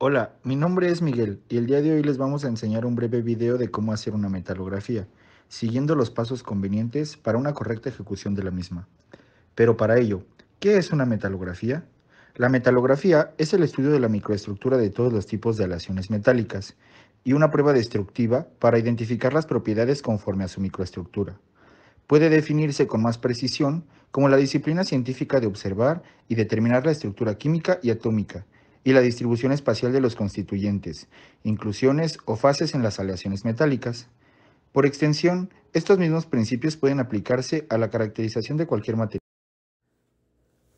Hola, mi nombre es Miguel y el día de hoy les vamos a enseñar un breve video de cómo hacer una metalografía, siguiendo los pasos convenientes para una correcta ejecución de la misma. Pero para ello, ¿qué es una metalografía? La metalografía es el estudio de la microestructura de todos los tipos de aleaciones metálicas y una prueba destructiva para identificar las propiedades conforme a su microestructura. Puede definirse con más precisión como la disciplina científica de observar y determinar la estructura química y atómica y la distribución espacial de los constituyentes, inclusiones o fases en las aleaciones metálicas. Por extensión, estos mismos principios pueden aplicarse a la caracterización de cualquier material.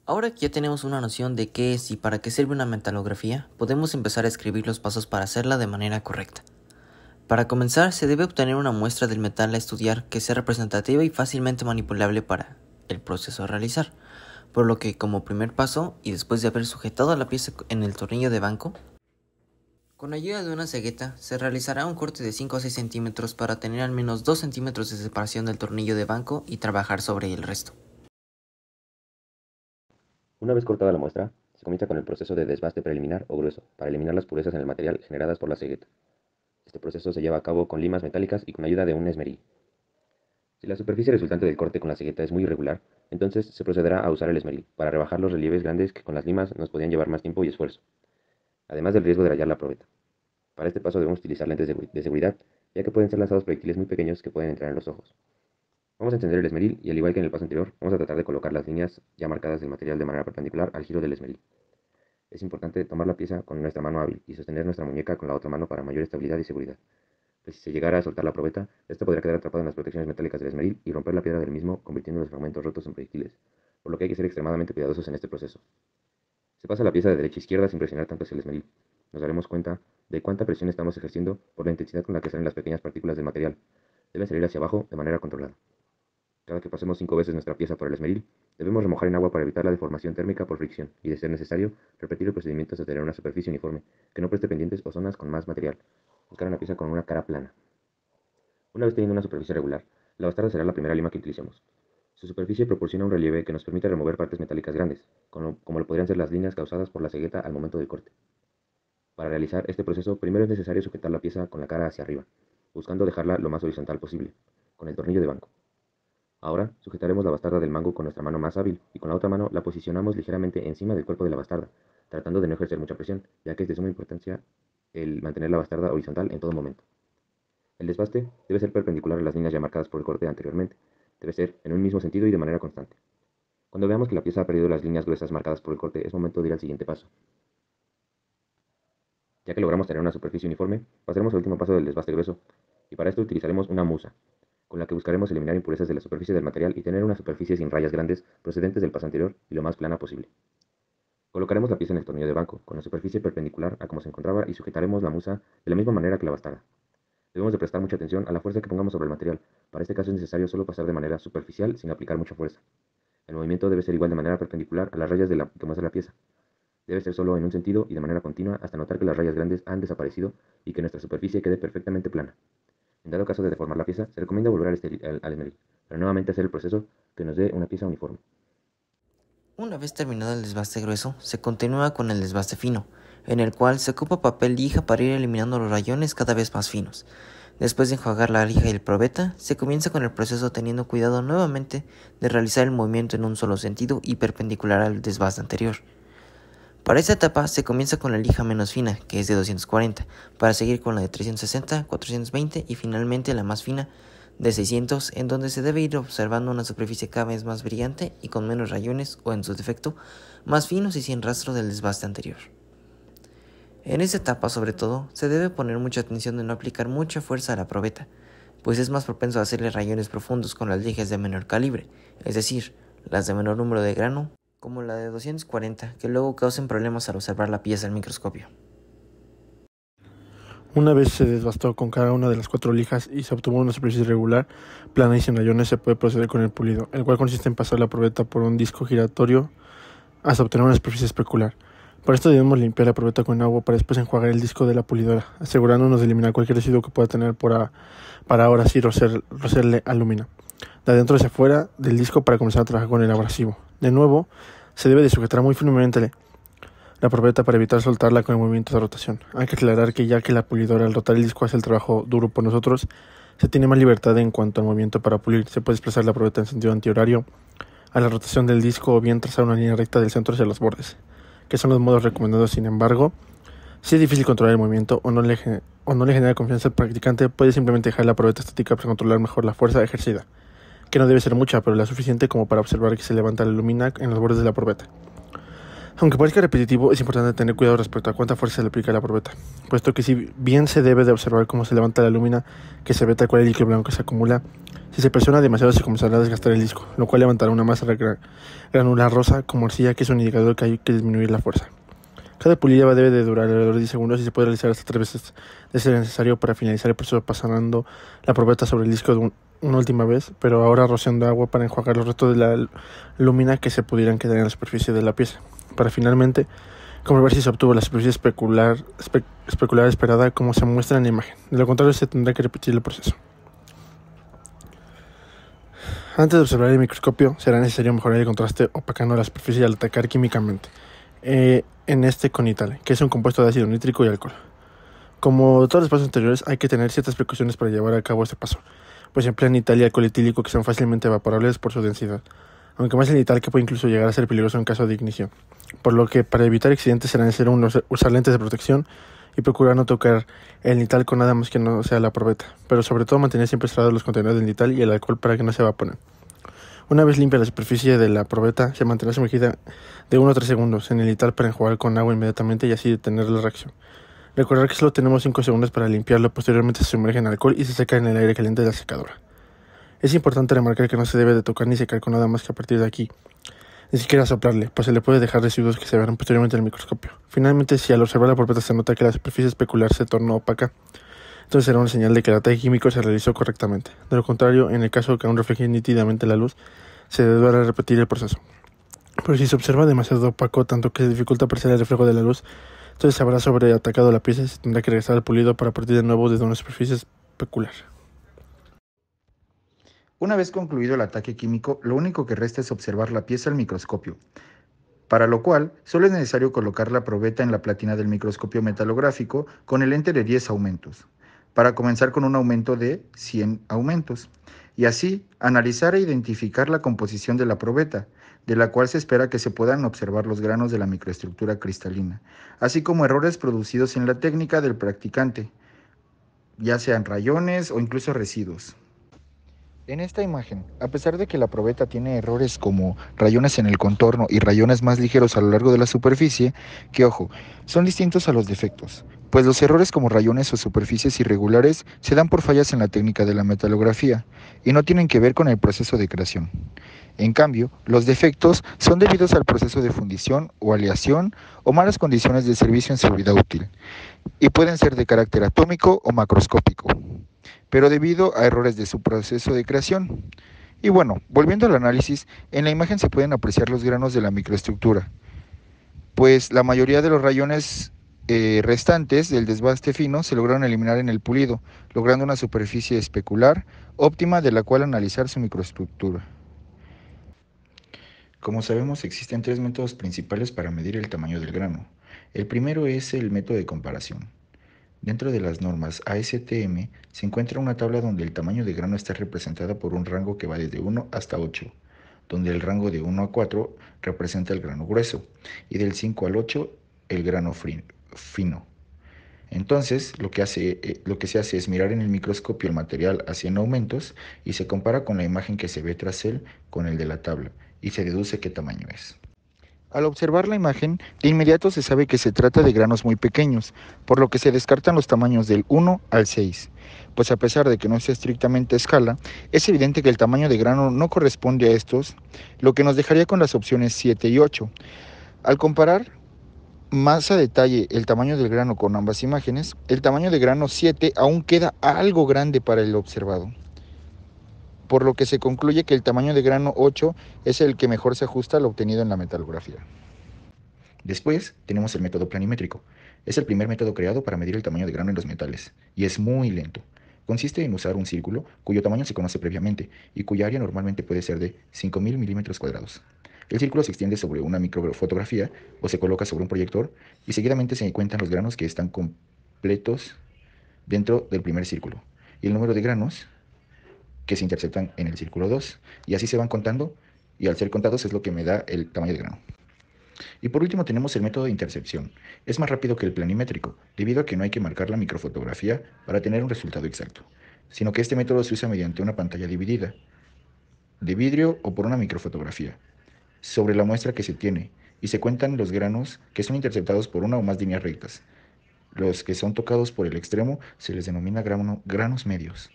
Ahora que ya tenemos una noción de qué es y para qué sirve una metalografía, podemos empezar a escribir los pasos para hacerla de manera correcta. Para comenzar, se debe obtener una muestra del metal a estudiar que sea representativa y fácilmente manipulable para el proceso a realizar, por lo que como primer paso, y después de haber sujetado la pieza en el tornillo de banco, con ayuda de una cegueta se realizará un corte de 5 a 6 centímetros para tener al menos 2 centímetros de separación del tornillo de banco y trabajar sobre el resto. Una vez cortada la muestra, se comienza con el proceso de desbaste preliminar o grueso, para eliminar las purezas en el material generadas por la cegueta. Este proceso se lleva a cabo con limas metálicas y con ayuda de un esmeril. Si la superficie resultante del corte con la cegueta es muy irregular, entonces se procederá a usar el esmeril, para rebajar los relieves grandes que con las limas nos podían llevar más tiempo y esfuerzo, además del riesgo de rayar la probeta. Para este paso debemos utilizar lentes de seguridad, ya que pueden ser lanzados proyectiles muy pequeños que pueden entrar en los ojos. Vamos a encender el esmeril y al igual que en el paso anterior, vamos a tratar de colocar las líneas ya marcadas del material de manera perpendicular al giro del esmeril. Es importante tomar la pieza con nuestra mano hábil y sostener nuestra muñeca con la otra mano para mayor estabilidad y seguridad. Pues si se llegara a soltar la probeta, esta podría quedar atrapada en las protecciones metálicas del esmeril y romper la piedra del mismo, convirtiendo los fragmentos rotos en proyectiles, por lo que hay que ser extremadamente cuidadosos en este proceso. Se pasa la pieza de derecha a izquierda sin presionar tanto hacia el esmeril. Nos daremos cuenta de cuánta presión estamos ejerciendo por la intensidad con la que salen las pequeñas partículas del material. Deben salir hacia abajo de manera controlada. Cada que pasemos 5 veces nuestra pieza por el esmeril, debemos remojar en agua para evitar la deformación térmica por fricción y, de ser necesario, repetir el procedimiento hasta tener una superficie uniforme, que no preste pendientes o zonas con más material. Buscar una pieza con una cara plana. Una vez teniendo una superficie regular, la bastarda será la primera lima que utilicemos. Su superficie proporciona un relieve que nos permite remover partes metálicas grandes, como lo podrían ser las líneas causadas por la cegueta al momento del corte. Para realizar este proceso, primero es necesario sujetar la pieza con la cara hacia arriba, buscando dejarla lo más horizontal posible, con el tornillo de banco. Ahora sujetaremos la bastarda del mango con nuestra mano más hábil y con la otra mano la posicionamos ligeramente encima del cuerpo de la bastarda, tratando de no ejercer mucha presión, ya que es de suma importancia el mantener la bastarda horizontal en todo momento. El desbaste debe ser perpendicular a las líneas ya marcadas por el corte anteriormente. Debe ser en un mismo sentido y de manera constante. Cuando veamos que la pieza ha perdido las líneas gruesas marcadas por el corte, es momento de ir al siguiente paso. Ya que logramos tener una superficie uniforme, pasaremos al último paso del desbaste grueso, y para esto utilizaremos una musa, con la que buscaremos eliminar impurezas de la superficie del material y tener una superficie sin rayas grandes procedentes del paso anterior y lo más plana posible. Colocaremos la pieza en el tornillo de banco, con la superficie perpendicular a como se encontraba y sujetaremos la musa de la misma manera que la bastarda. Debemos de prestar mucha atención a la fuerza que pongamos sobre el material. Para este caso es necesario solo pasar de manera superficial sin aplicar mucha fuerza. El movimiento debe ser igual de manera perpendicular a las rayas que muestra la pieza. Debe ser solo en un sentido y de manera continua hasta notar que las rayas grandes han desaparecido y que nuestra superficie quede perfectamente plana. En dado caso de deformar la pieza, se recomienda volver al esmeril, para nuevamente hacer el proceso que nos dé una pieza uniforme. Una vez terminado el desbaste grueso, se continúa con el desbaste fino, en el cual se ocupa papel lija para ir eliminando los rayones cada vez más finos. Después de enjuagar la lija y el probeta, se comienza con el proceso teniendo cuidado nuevamente de realizar el movimiento en un solo sentido y perpendicular al desbaste anterior. Para esta etapa se comienza con la lija menos fina, que es de 240, para seguir con la de 360, 420 y finalmente la más fina de 600, en donde se debe ir observando una superficie cada vez más brillante y con menos rayones o, en su defecto, más finos y sin rastro del desbaste anterior. En esta etapa, sobre todo, se debe poner mucha atención de no aplicar mucha fuerza a la probeta, pues es más propenso a hacerle rayones profundos con las lijas de menor calibre, es decir, las de menor número de grano, como la de 240, que luego causen problemas al observar la pieza al microscopio. Una vez se desbastó con cada una de las 4 lijas y se obtuvo una superficie regular, plana y sin rayones, se puede proceder con el pulido, el cual consiste en pasar la probeta por un disco giratorio hasta obtener una superficie especular. Para esto debemos limpiar la probeta con agua para después enjuagar el disco de la pulidora, asegurándonos de eliminar cualquier residuo que pueda tener para ahora sí rocerle alúmina, de adentro hacia afuera del disco para comenzar a trabajar con el abrasivo. De nuevo, se debe de sujetar muy firmemente la probeta para evitar soltarla con el movimiento de rotación. Hay que aclarar que ya que la pulidora al rotar el disco hace el trabajo duro por nosotros, se tiene más libertad en cuanto al movimiento para pulir. Se puede desplazar la probeta en sentido antihorario a la rotación del disco o bien trazar una línea recta del centro hacia los bordes, que son los modos recomendados. Sin embargo, si es difícil controlar el movimiento o no le genera confianza al practicante, puede simplemente dejar la probeta estática para controlar mejor la fuerza ejercida, que no debe ser mucha, pero la suficiente como para observar que se levanta la lumina en los bordes de la probeta. Aunque parezca repetitivo, es importante tener cuidado respecto a cuánta fuerza se le aplica a la probeta, puesto que si bien se debe de observar cómo se levanta la lumina, que se ve tal cual el líquido blanco que se acumula, si se presiona demasiado se comenzará a desgastar el disco, lo cual levantará una masa granular rosa como arcilla, que es un indicador que hay que disminuir la fuerza. Cada pulida debe de durar alrededor de 10 segundos y se puede realizar hasta 3 veces de ser necesario para finalizar el proceso pasando la probeta sobre el disco una última vez, pero ahora rociando agua para enjuagar los restos de la lumina que se pudieran quedar en la superficie de la pieza, para finalmente comprobar si se obtuvo la superficie especular esperada como se muestra en la imagen. De lo contrario, se tendrá que repetir el proceso. Antes de observar el microscopio, será necesario mejorar el contraste opacando la superficie al atacar químicamente en este conital, que es un compuesto de ácido nítrico y alcohol. Como todos los pasos anteriores, hay que tener ciertas precauciones para llevar a cabo este paso, pues se emplea nital y alcohol etílico que son fácilmente evaporables por su densidad, aunque más el nital, que puede incluso llegar a ser peligroso en caso de ignición, por lo que para evitar accidentes será necesario usar lentes de protección y procurar no tocar el nital con nada más que no sea la probeta, pero sobre todo mantener siempre cerrados los contenedores del nital y el alcohol para que no se evaporen. Una vez limpia la superficie de la probeta, se mantendrá sumergida de 1 a 3 segundos en el nital para enjuagar con agua inmediatamente y así detener la reacción. Recordar que solo tenemos 5 segundos para limpiarlo, posteriormente se sumerge en alcohol y se seca en el aire caliente de la secadora. Es importante remarcar que no se debe de tocar ni secar con nada más que a partir de aquí, ni siquiera soplarle, pues se le puede dejar residuos que se verán posteriormente en el microscopio. Finalmente, si al observar la probeta se nota que la superficie especular se tornó opaca, entonces será una señal de que el ataque químico se realizó correctamente. De lo contrario, en el caso de que aún refleje nítidamente la luz, se deberá repetir el proceso. Pero si se observa demasiado opaco, tanto que se dificulta apreciar el reflejo de la luz, entonces se habrá sobreatacado la pieza y se tendrá que regresar al pulido para partir de nuevo desde una superficie especular. Una vez concluido el ataque químico, lo único que resta es observar la pieza al microscopio, para lo cual solo es necesario colocar la probeta en la platina del microscopio metalográfico con el lente de 10 aumentos, para comenzar con un aumento de 100 aumentos, y así analizar e identificar la composición de la probeta, de la cual se espera que se puedan observar los granos de la microestructura cristalina, así como errores producidos en la técnica del practicante, ya sean rayones o incluso residuos. En esta imagen, a pesar de que la probeta tiene errores como rayones en el contorno y rayones más ligeros a lo largo de la superficie, que ojo, son distintos a los defectos, pues los errores como rayones o superficies irregulares se dan por fallas en la técnica de la metalografía y no tienen que ver con el proceso de creación. En cambio, los defectos son debidos al proceso de fundición o aleación o malas condiciones de servicio en su vida útil, y pueden ser de carácter atómico o macroscópico, pero debido a errores de su proceso de creación. Y bueno, volviendo al análisis, en la imagen se pueden apreciar los granos de la microestructura, pues la mayoría de los rayones restantes del desbaste fino se lograron eliminar en el pulido, logrando una superficie especular óptima de la cual analizar su microestructura. Como sabemos, existen 3 métodos principales para medir el tamaño del grano. El primero es el método de comparación. Dentro de las normas ASTM se encuentra una tabla donde el tamaño de grano está representada por un rango que va desde 1 hasta 8, donde el rango de 1 a 4 representa el grano grueso y del 5 al 8 el grano fino. Entonces, lo que se hace es mirar en el microscopio el material a 100 aumentos y se compara con la imagen que se ve tras él con el de la tabla y se deduce qué tamaño es. Al observar la imagen, de inmediato se sabe que se trata de granos muy pequeños, por lo que se descartan los tamaños del 1 al 6, pues a pesar de que no sea estrictamente a escala, es evidente que el tamaño de grano no corresponde a estos, lo que nos dejaría con las opciones 7 y 8. Al comparar más a detalle el tamaño del grano con ambas imágenes, el tamaño de grano 7 aún queda algo grande para el observado, por lo que se concluye que el tamaño de grano 8 es el que mejor se ajusta al obtenido en la metalografía. Después tenemos el método planimétrico. Es el primer método creado para medir el tamaño de grano en los metales, y es muy lento. Consiste en usar un círculo cuyo tamaño se conoce previamente y cuya área normalmente puede ser de 5.000 milímetros cuadrados. El círculo se extiende sobre una microfotografía o se coloca sobre un proyector y seguidamente se cuentan los granos que están completos dentro del primer círculo y el número de granos que se interceptan en el círculo 2, y así se van contando, y al ser contados es lo que me da el tamaño de grano. Y por último tenemos el método de intercepción. Es más rápido que el planimétrico, debido a que no hay que marcar la microfotografía para tener un resultado exacto, sino que este método se usa mediante una pantalla dividida, de vidrio o por una microfotografía, sobre la muestra que se tiene, y se cuentan los granos que son interceptados por una o más líneas rectas. Los que son tocados por el extremo se les denomina granos medios.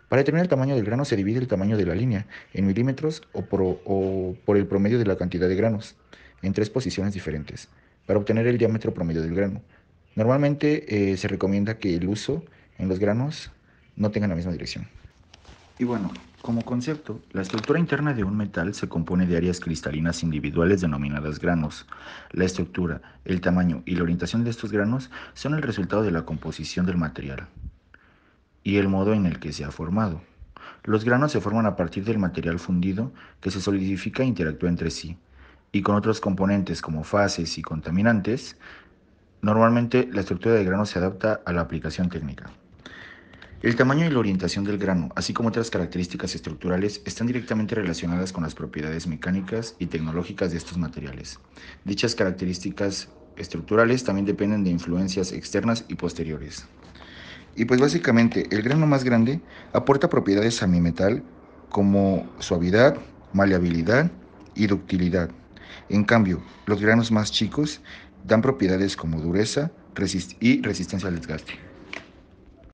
Para determinar el tamaño del grano se divide el tamaño de la línea en milímetros o por el promedio de la cantidad de granos, en 3 posiciones diferentes, para obtener el diámetro promedio del grano. Normalmente se recomienda que el uso en los granos no tenga la misma dirección. Y bueno, como concepto, la estructura interna de un metal se compone de áreas cristalinas individuales denominadas granos. La estructura, el tamaño y la orientación de estos granos son el resultado de la composición del material y el modo en el que se ha formado. Los granos se forman a partir del material fundido que se solidifica e interactúa entre sí, y con otros componentes como fases y contaminantes. Normalmente la estructura del grano se adapta a la aplicación técnica. El tamaño y la orientación del grano, así como otras características estructurales, están directamente relacionadas con las propiedades mecánicas y tecnológicas de estos materiales. Dichas características estructurales también dependen de influencias externas y posteriores. Y pues básicamente el grano más grande aporta propiedades a mi metal como suavidad, maleabilidad y ductilidad. En cambio, los granos más chicos dan propiedades como dureza y resistencia al desgaste.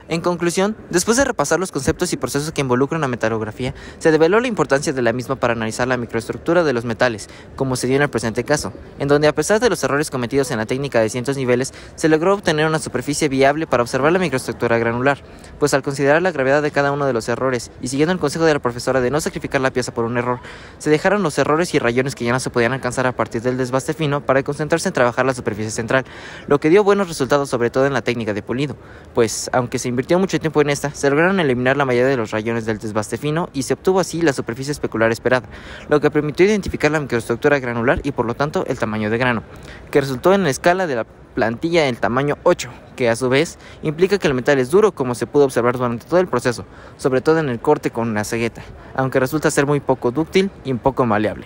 En conclusión, después de repasar los conceptos y procesos que involucran la metalografía, se develó la importancia de la misma para analizar la microestructura de los metales, como se dio en el presente caso, en donde a pesar de los errores cometidos en la técnica de cientos niveles, se logró obtener una superficie viable para observar la microestructura granular, pues al considerar la gravedad de cada uno de los errores y siguiendo el consejo de la profesora de no sacrificar la pieza por un error, se dejaron los errores y rayones que ya no se podían alcanzar a partir del desbaste fino para concentrarse en trabajar la superficie central, lo que dio buenos resultados sobre todo en la técnica de pulido, pues aunque se invirtió mucho tiempo en esta, se lograron eliminar la mayoría de los rayones del desbaste fino y se obtuvo así la superficie especular esperada, lo que permitió identificar la microestructura granular y por lo tanto el tamaño de grano, que resultó en la escala de la plantilla en tamaño 8, que a su vez implica que el metal es duro como se pudo observar durante todo el proceso, sobre todo en el corte con una cegueta, aunque resulta ser muy poco dúctil y poco maleable.